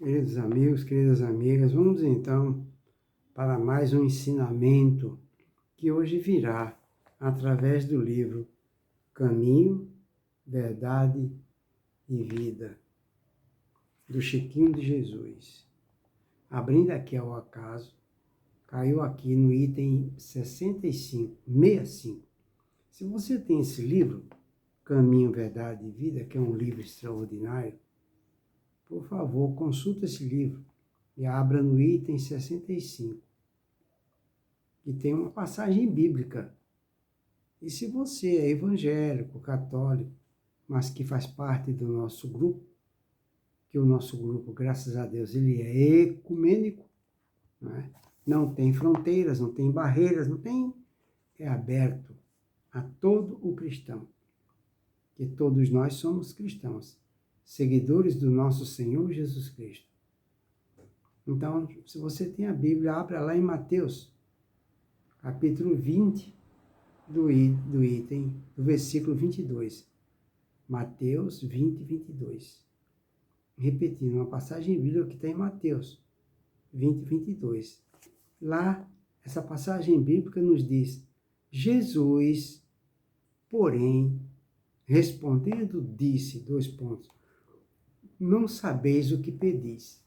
Queridos amigos, queridas amigas, vamos então para mais um ensinamento que hoje virá através do livro Caminho, Verdade e Vida, do Chiquinho de Jesus. Abrindo aqui ao acaso, caiu aqui no item 65. Se você tem esse livro, Caminho, Verdade e Vida, que é um livro extraordinário, por favor, consulta esse livro e abra no item 65, que tem uma passagem bíblica. E se você é evangélico, católico, mas que faz parte do nosso grupo, que o nosso grupo, graças a Deus, ele é ecumênico, não tem fronteiras, não tem barreiras, é aberto a todo o cristão, que todos nós somos cristãos, seguidores do nosso Senhor Jesus Cristo. Então, se você tem a Bíblia, abra lá em Mateus, capítulo 20, do versículo 22. Mateus 20, 22. Repetindo, uma passagem bíblica que está em Mateus 20, 22. Lá, essa passagem bíblica nos diz: Jesus, porém, respondendo, disse, não sabeis o que pedis.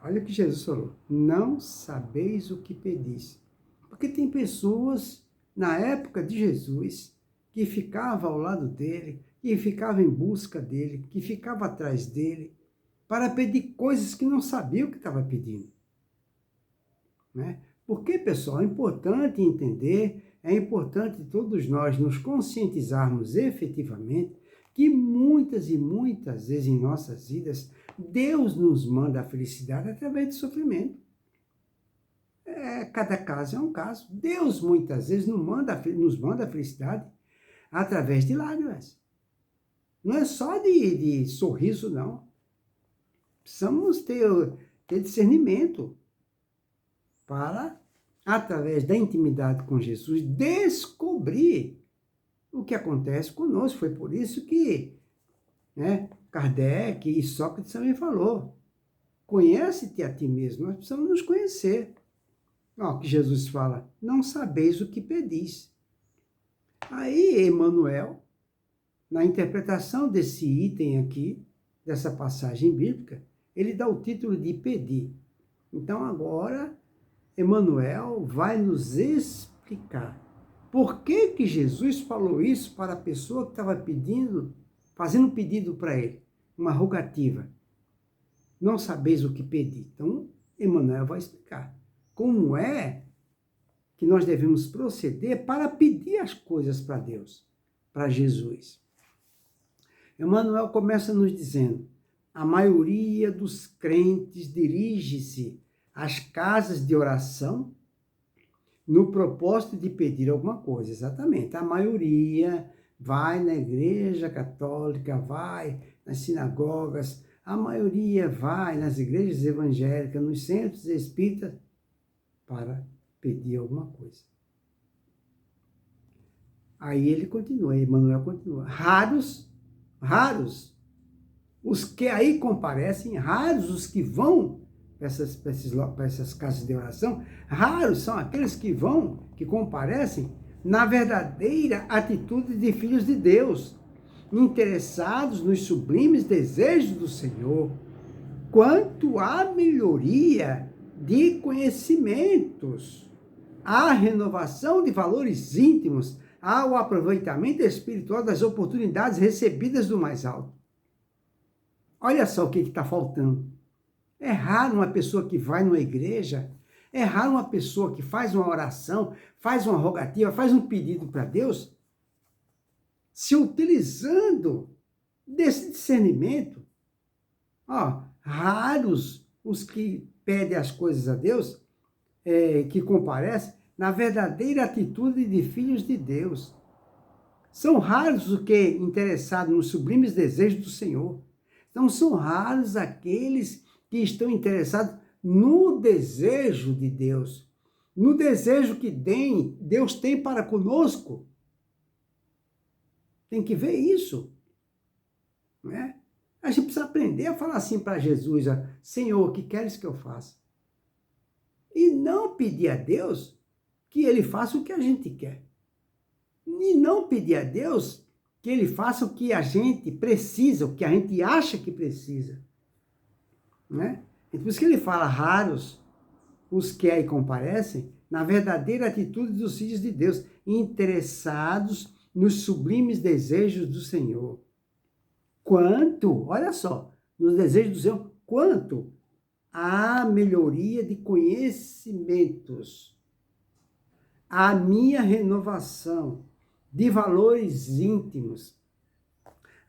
Olha o que Jesus falou. Não sabeis o que pedis. Porque tem pessoas, na época de Jesus, que ficavam ao lado dele, que ficavam em busca dele, que ficavam atrás dele, para pedir coisas que não sabiam o que estava pedindo. Porque, pessoal, é importante entender, é importante todos nós nos conscientizarmos efetivamente que muitas e muitas vezes em nossas vidas, Deus nos manda a felicidade através de sofrimento. Cada caso é um caso. Deus muitas vezes nos manda a felicidade através de lágrimas. Não é só de sorriso, não. Precisamos ter discernimento para, através da intimidade com Jesus, descobrir o que acontece conosco. Foi por isso que Kardec e Sócrates também falou: conhece-te a ti mesmo. Nós precisamos nos conhecer. O que Jesus fala: não sabeis o que pedis. Aí, Emmanuel, na interpretação desse item aqui, dessa passagem bíblica, ele dá o título de pedir. Então, agora, Emmanuel vai nos explicar por que Jesus falou isso para a pessoa que estava fazendo um pedido para ele, uma rogativa. Não sabeis o que pedir. Então, Emmanuel vai explicar como é que nós devemos proceder para pedir as coisas para Deus, para Jesus. Emmanuel começa nos dizendo: a maioria dos crentes dirige-se às casas de oração no propósito de pedir alguma coisa. Exatamente. A maioria vai na igreja católica, vai nas sinagogas, a maioria vai nas igrejas evangélicas, nos centros espíritas, para pedir alguma coisa. Aí ele continua, Emmanuel continua: raros os que aí comparecem, raros os que vão para essas casas de oração, raros são aqueles que comparecem na verdadeira atitude de filhos de Deus, interessados nos sublimes desejos do Senhor, quanto à melhoria de conhecimentos, à renovação de valores íntimos, ao aproveitamento espiritual das oportunidades recebidas do mais alto. Olha só o que está faltando. É raro uma pessoa que vai numa igreja, é raro uma pessoa que faz uma oração, faz uma rogativa, faz um pedido para Deus, se utilizando desse discernimento. Raros os que pedem as coisas a Deus, que comparecem na verdadeira atitude de filhos de Deus. São raros os que interessados nos sublimes desejos do Senhor. Então, são raros aqueles que estão interessados no desejo de Deus, no desejo que Deus tem para conosco. Tem que ver isso. A gente precisa aprender a falar assim para Jesus, ó, Senhor, o que queres que eu faça? E não pedir a Deus que ele faça o que a gente quer. E não pedir a Deus que ele faça o que a gente precisa, o que a gente acha que precisa. Né? Então, por isso que ele fala, raros os que aí comparecem, na verdadeira atitude dos filhos de Deus, interessados nos sublimes desejos do Senhor. Quanto, olha só, nos desejos do Senhor, quanto à melhoria de conhecimentos, à minha renovação de valores íntimos,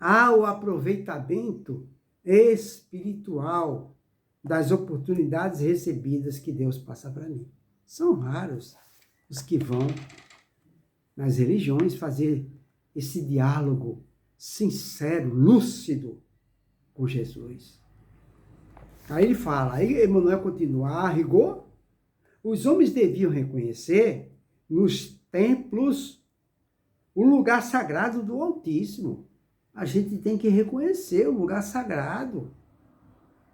ao aproveitamento espiritual das oportunidades recebidas que Deus passa para mim. São raros os que vão nas religiões fazer esse diálogo sincero, lúcido com Jesus. Aí ele fala, aí Emmanuel continua, a rigor, os homens deviam reconhecer nos templos o lugar sagrado do Altíssimo. A gente tem que reconhecer o lugar sagrado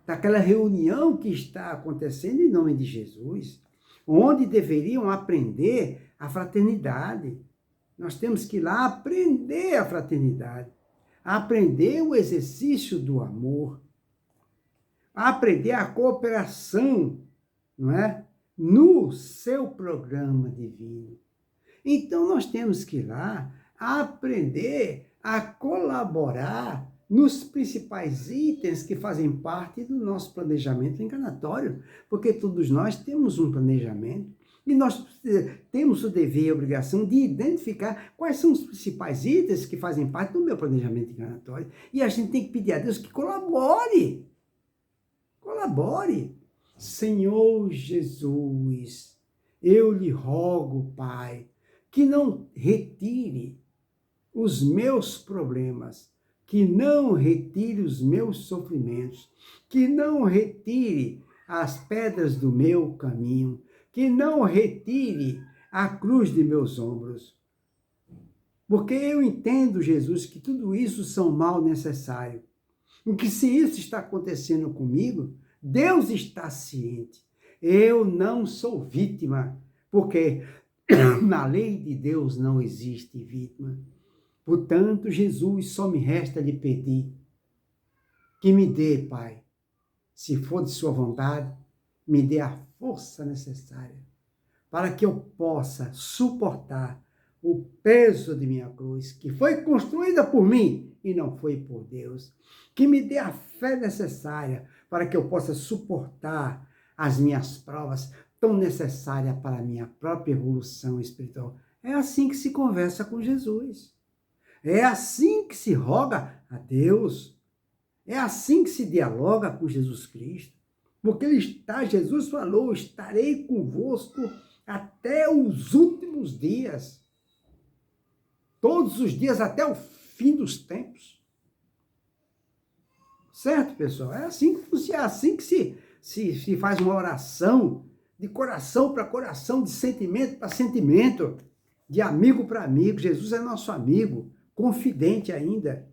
daquela reunião que está acontecendo em nome de Jesus, onde deveriam aprender a fraternidade. Nós temos que ir lá aprender a fraternidade, aprender o exercício do amor, aprender a cooperação, não é? No seu programa divino. Então, nós temos que ir lá aprender a colaborar nos principais itens que fazem parte do nosso planejamento encarnatório, porque todos nós temos um planejamento e nós temos o dever e a obrigação de identificar quais são os principais itens que fazem parte do meu planejamento encarnatório. E a gente tem que pedir a Deus que colabore. Colabore. Senhor Jesus, eu lhe rogo, Pai, que não retire os meus problemas, que não retire os meus sofrimentos, que não retire as pedras do meu caminho, que não retire a cruz de meus ombros. Porque eu entendo, Jesus, que tudo isso são mal necessário. E que se isso está acontecendo comigo, Deus está ciente. Eu não sou vítima, porque na lei de Deus não existe vítima. Portanto, Jesus, só me resta lhe pedir que me dê, Pai, se for de sua vontade, me dê a força necessária para que eu possa suportar o peso de minha cruz, que foi construída por mim e não foi por Deus. Que me dê a fé necessária para que eu possa suportar as minhas provas tão necessárias para a minha própria evolução espiritual. É assim que se conversa com Jesus. É assim que se roga a Deus. É assim que se dialoga com Jesus Cristo. Porque Jesus falou, estarei convosco até os últimos dias. Todos os dias até o fim dos tempos. Certo, pessoal? É assim que se faz uma oração de coração para coração, de sentimento para sentimento, de amigo para amigo. Jesus é nosso amigo, confidente ainda.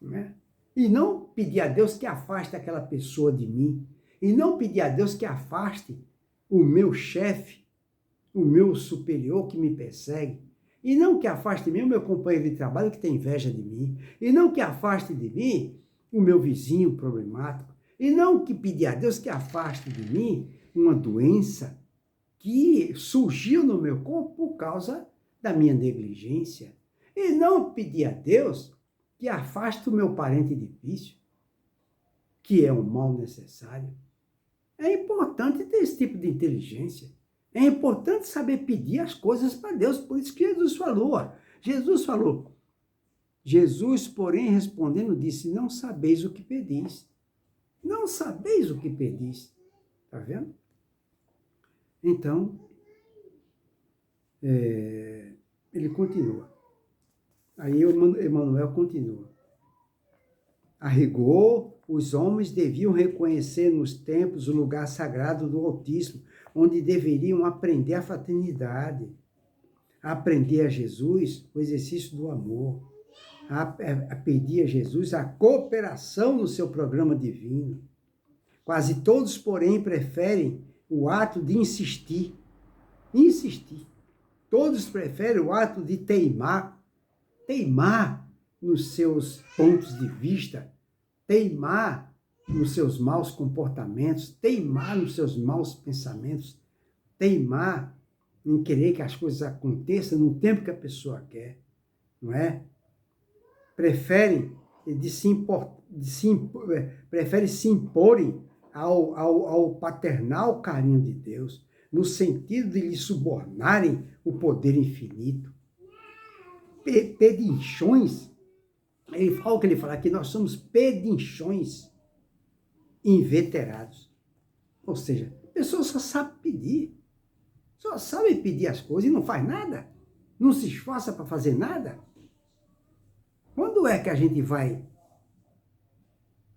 Né? E não pedir a Deus que afaste aquela pessoa de mim. E não pedir a Deus que afaste o meu chefe, o meu superior que me persegue. E não que afaste de mim o meu companheiro de trabalho que tem inveja de mim. E não que afaste de mim o meu vizinho problemático. E não que pedir a Deus que afaste de mim uma doença que surgiu no meu corpo por causa da minha negligência. E não pedir a Deus que afaste o meu parente difícil, que é um mal necessário. É importante ter esse tipo de inteligência. É importante saber pedir as coisas para Deus. Por isso que Jesus falou. Jesus, porém, respondendo, disse, não sabeis o que pedis. Não sabeis o que pedis. Está vendo? Então, ele continua. Aí Emmanuel continua. A rigor, os homens deviam reconhecer nos templos o lugar sagrado do Altíssimo, onde deveriam aprender a fraternidade, aprender a Jesus, o exercício do amor, a pedir a Jesus a cooperação no seu programa divino. Quase todos, porém, preferem o ato de insistir. Insistir. Todos preferem o ato de teimar. Teimar nos seus pontos de vista. Teimar nos seus maus comportamentos. Teimar nos seus maus pensamentos. Teimar em querer que as coisas aconteçam no tempo que a pessoa quer. Não é? Preferem se imporem ao paternal carinho de Deus, no sentido de lhe subornarem o poder infinito. Pedinchões, o que ele fala aqui, nós somos pedinchões inveterados. Ou seja, a pessoa só sabe pedir, só sabe pedir as coisas e não faz nada, não se esforça para fazer nada. Quando é que a gente vai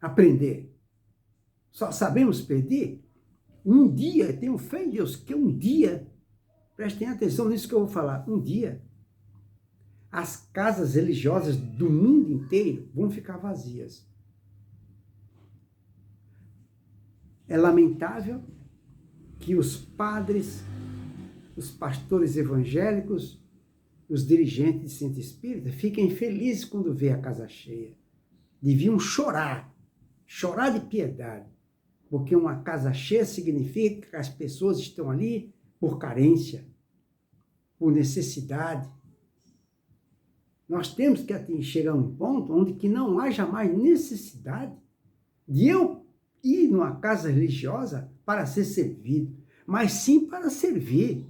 aprender? Só sabemos pedir? Um dia, eu tenho fé em Deus, que um dia, prestem atenção nisso que eu vou falar, um dia, as casas religiosas do mundo inteiro vão ficar vazias. É lamentável que os padres, os pastores evangélicos, os dirigentes de centro espírita fiquem felizes quando vê a casa cheia. Deviam chorar de piedade, porque uma casa cheia significa que as pessoas estão ali por carência, por necessidade. Nós temos que chegar a um ponto onde que não haja mais necessidade de eu ir numa casa religiosa para ser servido, mas sim para servir.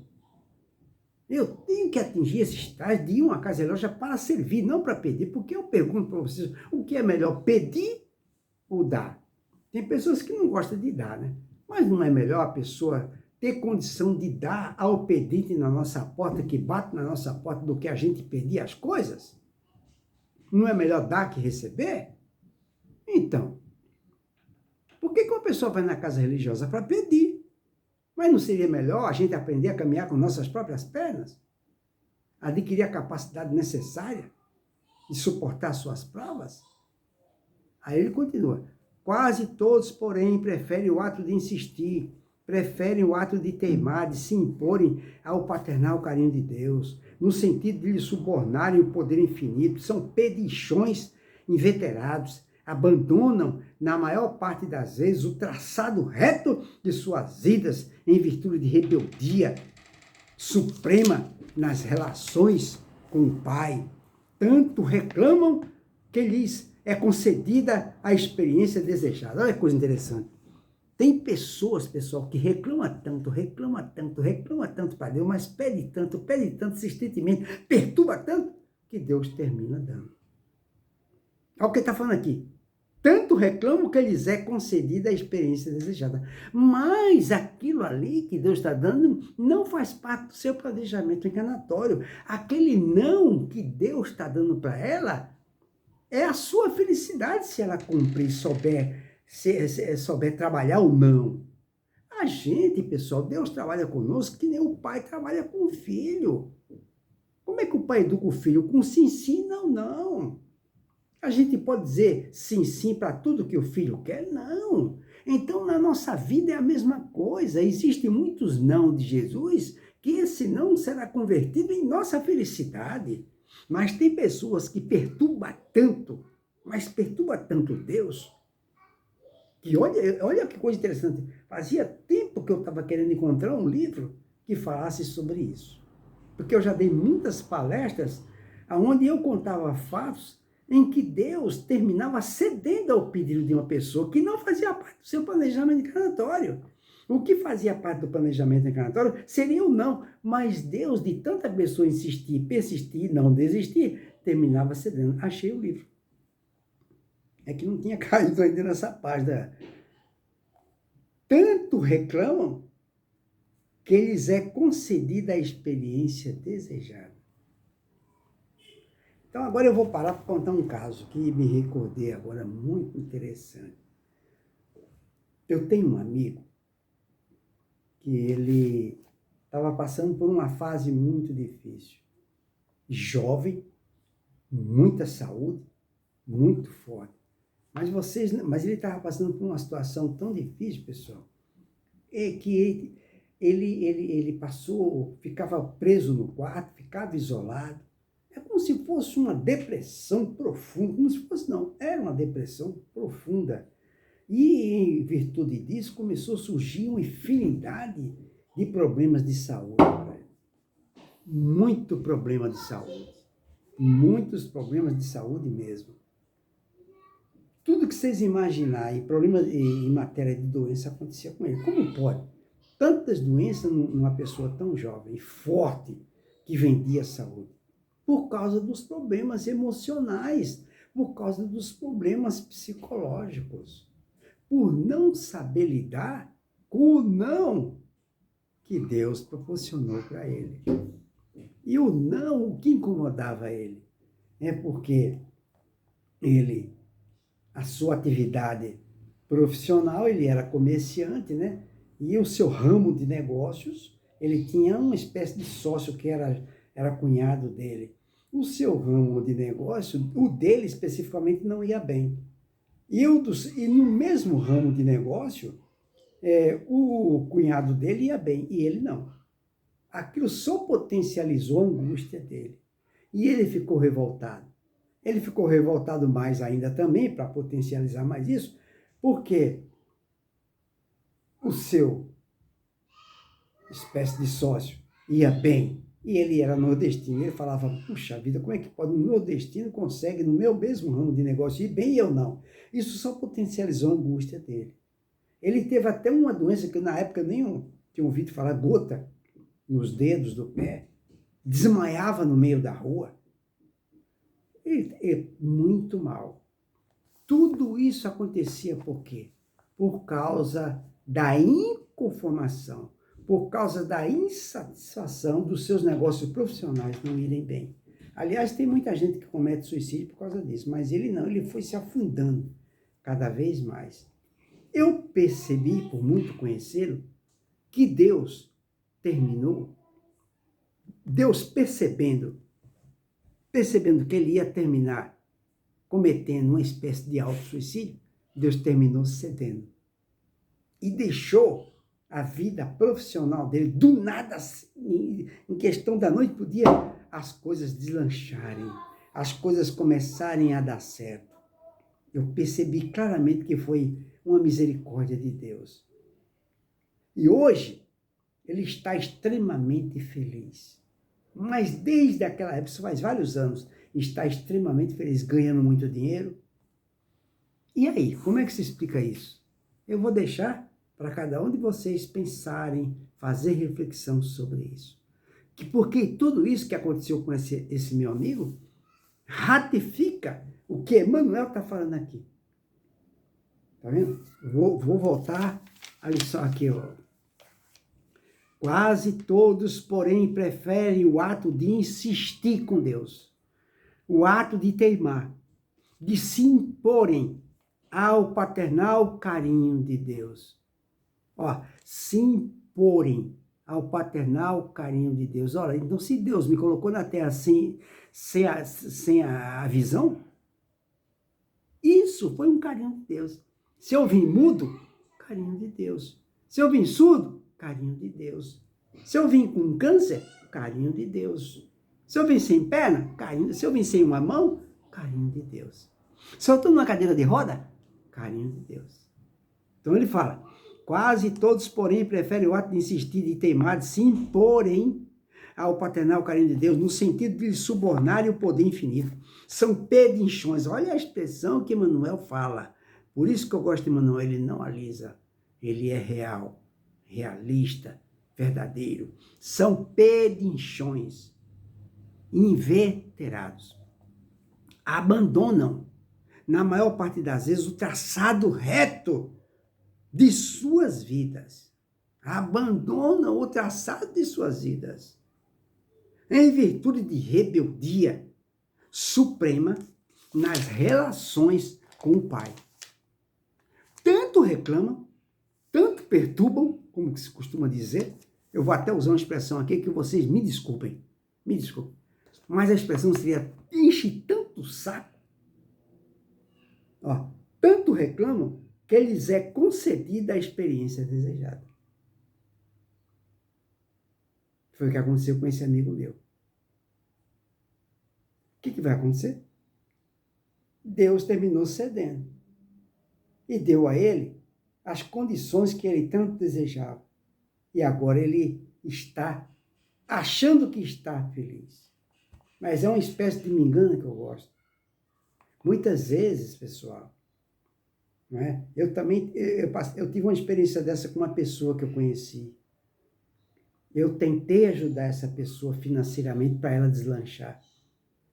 Eu tenho que atingir esse estágio de ir a uma casa religiosa para servir, não para pedir, porque eu pergunto para vocês, o que é melhor, pedir ou dar? Tem pessoas que não gostam de dar, né? Mas não é melhor a pessoa ter condição de dar ao pedinte na nossa porta, que bate na nossa porta, do que a gente pedir as coisas? Não é melhor dar que receber? Então, por que uma pessoa vai na casa religiosa para pedir? Mas não seria melhor a gente aprender a caminhar com nossas próprias pernas? Adquirir a capacidade necessária de suportar suas provas? Aí ele continua. Quase todos, porém, preferem o ato de insistir, preferem o ato de teimar, de se imporem ao paternal carinho de Deus, no sentido de lhe subornarem o poder infinito. São pedichões inveterados, abandonam, na maior parte das vezes, o traçado reto de suas vidas em virtude de rebeldia suprema nas relações com o Pai. Tanto reclamam que lhes é concedida a experiência desejada. Olha que coisa interessante. Tem pessoas, pessoal, que reclamam tanto para Deus, mas pede tanto insistentemente, perturba tanto, que Deus termina dando. Olha o que ele está falando aqui. Tanto reclamam que lhes é concedida a experiência desejada. Mas aquilo ali que Deus está dando não faz parte do seu planejamento encarnatório. Aquele não que Deus está dando para ela é a sua felicidade se ela cumprir, souber trabalhar ou não. A gente, pessoal, Deus trabalha conosco que nem o pai trabalha com o filho. Como é que o pai educa o filho? Com sim, sim, não, não. A gente pode dizer sim, sim para tudo que o filho quer? Não. Então, na nossa vida é a mesma coisa. Existem muitos não de Jesus que esse não será convertido em nossa felicidade. Mas tem pessoas que perturbam tanto, mas perturba tanto Deus, que olha que coisa interessante. Fazia tempo que eu estava querendo encontrar um livro que falasse sobre isso. Porque eu já dei muitas palestras onde eu contava fatos em que Deus terminava cedendo ao pedido de uma pessoa que não fazia parte do seu planejamento encarnatório. O que fazia parte do planejamento encarnatório seria o não, mas Deus, de tanta pessoa insistir, persistir, não desistir, terminava cedendo. Achei o livro. É que não tinha caído ainda nessa página. Tanto reclamam que lhes é concedida a experiência desejada. Então agora eu vou parar para contar um caso que me recordei agora, muito interessante. Eu tenho um amigo que ele estava passando por uma fase muito difícil. Jovem, muita saúde, muito forte. Mas ele estava passando por uma situação tão difícil, pessoal, que ele passou, ficava preso no quarto, ficava isolado. É como se fosse uma depressão profunda, como se fosse, não, era uma depressão profunda. E, em virtude disso, começou a surgir uma infinidade de problemas de saúde. Muito problema de saúde. Muitos problemas de saúde mesmo. Tudo que vocês imaginarem, problemas em matéria de doença, acontecia com ele. Como pode? Tantas doenças numa pessoa tão jovem, forte, que vendia saúde. Por causa dos problemas emocionais, por causa dos problemas psicológicos, por não saber lidar com o não que Deus proporcionou para ele. E o não, o que incomodava ele? É porque a sua atividade profissional, ele era comerciante, né? E o seu ramo de negócios, ele tinha uma espécie de sócio que era cunhado dele. O seu ramo de negócio, o dele especificamente, não ia bem. E no mesmo ramo de negócio, o cunhado dele ia bem e ele não. Aquilo só potencializou a angústia dele. E ele ficou revoltado. Ele ficou revoltado mais ainda também, para potencializar mais isso, porque o seu espécie de sócio ia bem, e ele era nordestino. Ele falava, puxa vida, como é que pode um nordestino consegue no meu mesmo ramo de negócio ir bem e eu não? Isso só potencializou a angústia dele. Ele teve até uma doença que na época eu nem tinha ouvido falar, gota nos dedos do pé, desmaiava no meio da rua. Ele é muito mal. Tudo isso acontecia por quê? Por causa da inconformação, por causa da insatisfação dos seus negócios profissionais não irem bem. Aliás, tem muita gente que comete suicídio por causa disso, mas ele não, ele foi se afundando cada vez mais. Eu percebi, por muito conhecê-lo, que Deus percebendo que ele ia terminar cometendo uma espécie de auto-suicídio, Deus terminou cedendo. E deixou a vida profissional dele, do nada, em questão da noite para o dia, as coisas deslancharem, as coisas começarem a dar certo. Eu percebi claramente que foi uma misericórdia de Deus. E hoje, ele está extremamente feliz. Mas desde aquela época, isso faz vários anos, está extremamente feliz, ganhando muito dinheiro. E aí, como é que se explica isso? Eu vou deixar para cada um de vocês pensarem, fazer reflexão sobre isso. Porque tudo isso que aconteceu com esse meu amigo ratifica o que Emmanuel está falando aqui. Tá vendo? Vou voltar a lição aqui, ó. Quase todos, porém, preferem o ato de insistir com Deus, o ato de teimar, de se imporem ao paternal carinho de Deus. Ó, se imporem ao paternal carinho de Deus. Olha, então se Deus me colocou na terra sem a visão, isso foi um carinho de Deus. Se eu vim mudo, carinho de Deus. Se eu vim surdo, carinho de Deus. Se eu vim com câncer, carinho de Deus. Se eu vim sem perna, carinho. Se eu vim sem uma mão, carinho de Deus. Se eu estou numa cadeira de roda, carinho de Deus. Então ele fala, quase todos, porém, preferem o ato de insistir, de teimar, de se imporem ao paternal carinho de Deus, no sentido de lhe subornarem o poder infinito. São pedinchões. Olha a expressão que Emmanuel fala. Por isso que eu gosto de Emmanuel, ele não alisa, ele é real, realista, verdadeiro. São pedinchões, inveterados. Abandonam, na maior parte das vezes, o traçado reto de suas vidas. Abandonam o traçado de suas vidas. Em virtude de rebeldia suprema nas relações com o Pai. Tanto reclamam, tanto perturbam, como se costuma dizer. Eu vou até usar uma expressão aqui que vocês me desculpem. Mas a expressão seria enche tanto tanto saco, ó, tanto reclamam, que lhes é concedida a experiência desejada. Foi o que aconteceu com esse amigo meu. O que vai acontecer? Deus terminou cedendo e deu a ele as condições que ele tanto desejava. E agora ele está achando que está feliz. Mas é uma espécie de me engano que eu gosto. Muitas vezes, pessoal, não é? Eu tive uma experiência dessa com uma pessoa que eu conheci. Eu tentei ajudar essa pessoa financeiramente para ela deslanchar.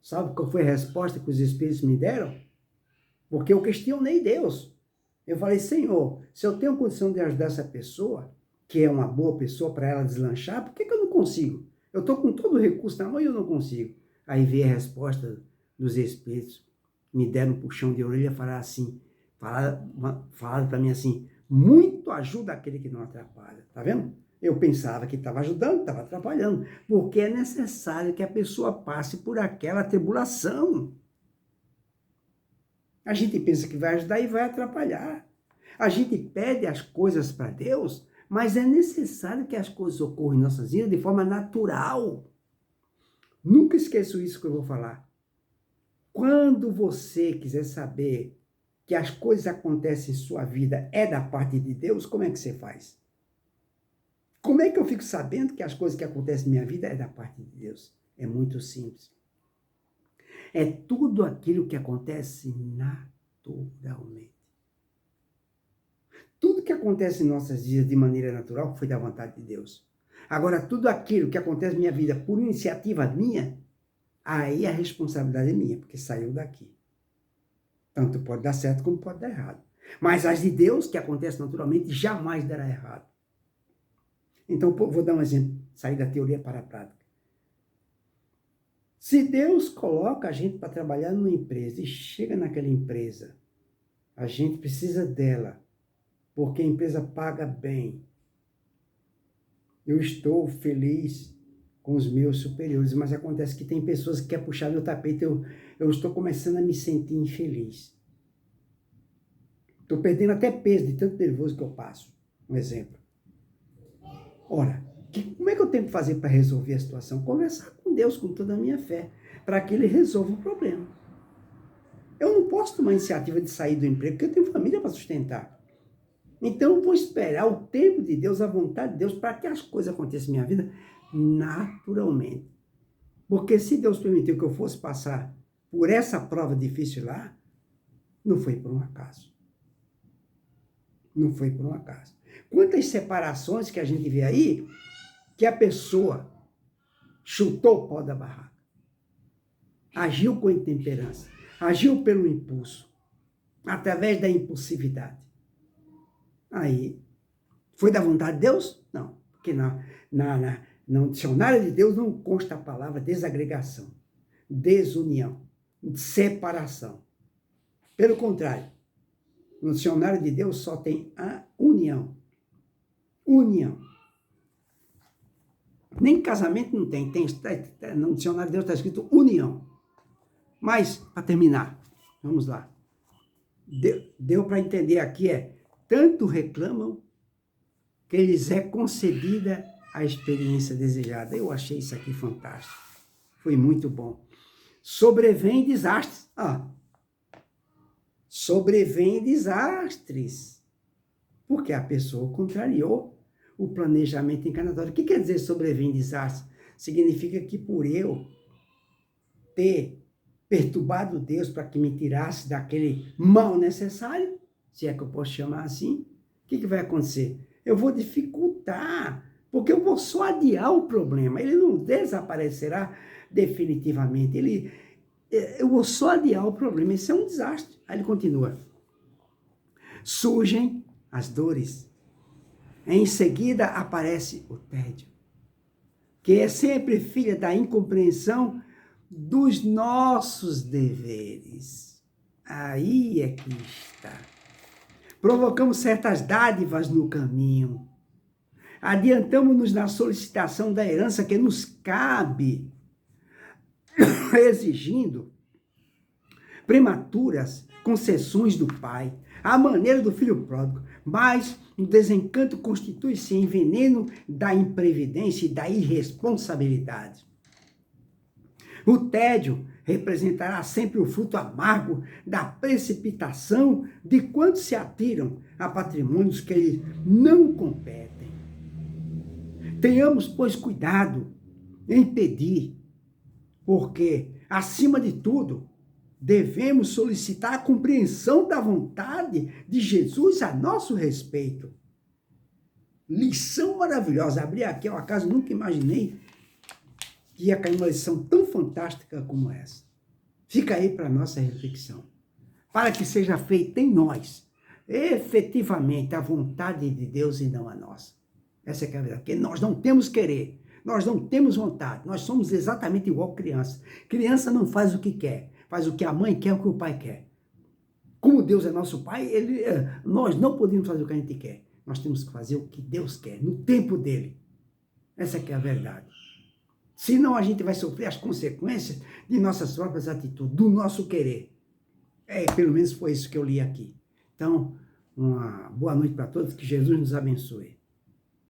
Sabe qual foi a resposta que os Espíritos me deram? Porque eu questionei Deus. Eu falei, Senhor, se eu tenho condição de ajudar essa pessoa, que é uma boa pessoa para ela deslanchar, por que eu não consigo? Eu estou com todo o recurso na mão e eu não consigo. Aí veio a resposta dos Espíritos. Me deram um puxão de orelha e falaram para mim assim, muito ajuda aquele que não atrapalha. Tá vendo? Eu pensava que estava ajudando, estava atrapalhando, porque é necessário que a pessoa passe por aquela tribulação. A gente pensa que vai ajudar e vai atrapalhar. A gente pede as coisas para Deus, mas é necessário que as coisas ocorram em nossas vidas de forma natural. Nunca esqueço isso que eu vou falar. Quando você quiser saber que as coisas acontecem em sua vida é da parte de Deus, como é que você faz? Como é que eu fico sabendo que as coisas que acontecem na minha vida é da parte de Deus? É muito simples. É tudo aquilo que acontece naturalmente. Tudo que acontece em nossas vidas de maneira natural foi da vontade de Deus. Agora, tudo aquilo que acontece na minha vida por iniciativa minha, aí a responsabilidade é minha, porque saiu daqui. Tanto pode dar certo como pode dar errado. Mas as de Deus, que acontecem naturalmente, jamais dará errado. Então, vou dar um exemplo, sair da teoria para a prática. Se Deus coloca a gente para trabalhar numa empresa e chega naquela empresa, a gente precisa dela, porque a empresa paga bem. Eu estou feliz com os meus superiores, mas acontece que tem pessoas que querem puxar meu tapete, eu estou começando a me sentir infeliz. Estou perdendo até peso de tanto nervoso que eu passo. Um exemplo. Ora, como é que eu tenho que fazer para resolver a situação? Conversar com Deus com toda a minha fé, para que Ele resolva o problema. Eu não posso tomar a iniciativa de sair do emprego, porque eu tenho família para sustentar. Então, eu vou esperar o tempo de Deus, a vontade de Deus, para que as coisas aconteçam na minha vida naturalmente. Porque se Deus permitiu que eu fosse passar por essa prova difícil lá, não foi por um acaso. Não foi por um acaso. Quantas separações que a gente vê aí, que a pessoa chutou o pau da barraca, agiu com intemperança, agiu pelo impulso, através da impulsividade. Aí, foi da vontade de Deus? Não, porque no dicionário de Deus não consta a palavra desagregação, desunião, separação. Pelo contrário, no dicionário de Deus só tem a união. União. Nem casamento não tem. No dicionário de Deus está escrito união. Mas, para terminar, vamos lá. Deu para entender aqui, tanto reclamam que lhes é concedida a experiência desejada. Eu achei isso aqui fantástico. Foi muito bom. Sobrevém desastres. Sobrevém desastres. Porque a pessoa contrariou o planejamento encarnatório. O que quer dizer sobrevém desastres? Significa que por eu ter perturbado Deus para que me tirasse daquele mal necessário, se é que eu posso chamar assim, o que vai acontecer? Eu vou dificultar, porque eu vou só adiar o problema. Ele não desaparecerá definitivamente. Eu vou só adiar o problema. Isso é um desastre. Aí ele continua. Surgem as dores. Em seguida aparece o tédio, que é sempre filha da incompreensão dos nossos deveres. Aí é que está. Provocamos certas dádivas no caminho. Adiantamos-nos na solicitação da herança que nos cabe, exigindo prematuras concessões do pai, à maneira do filho pródigo, mas o desencanto constitui-se em veneno da imprevidência e da irresponsabilidade. O tédio representará sempre o fruto amargo da precipitação de quantos se atiram a patrimônios que lhes não competem. Tenhamos, pois, cuidado em pedir, porque, acima de tudo, devemos solicitar a compreensão da vontade de Jesus a nosso respeito. Lição maravilhosa. Abri aqui ao acaso, nunca imaginei que ia cair uma lição tão fantástica como essa. Fica aí para a nossa reflexão. Para que seja feita em nós, efetivamente, a vontade de Deus e não a nossa. Essa é a verdade. Porque nós não temos querer, nós não temos vontade, nós somos exatamente igual criança. Criança não faz o que quer, faz o que a mãe quer, o que o pai quer. Como Deus é nosso pai, nós não podemos fazer o que a gente quer. Nós temos que fazer o que Deus quer, no tempo dele. Essa é a verdade. Senão a gente vai sofrer as consequências de nossas próprias atitudes, do nosso querer. Pelo menos foi isso que eu li aqui. Então, uma boa noite para todos, que Jesus nos abençoe.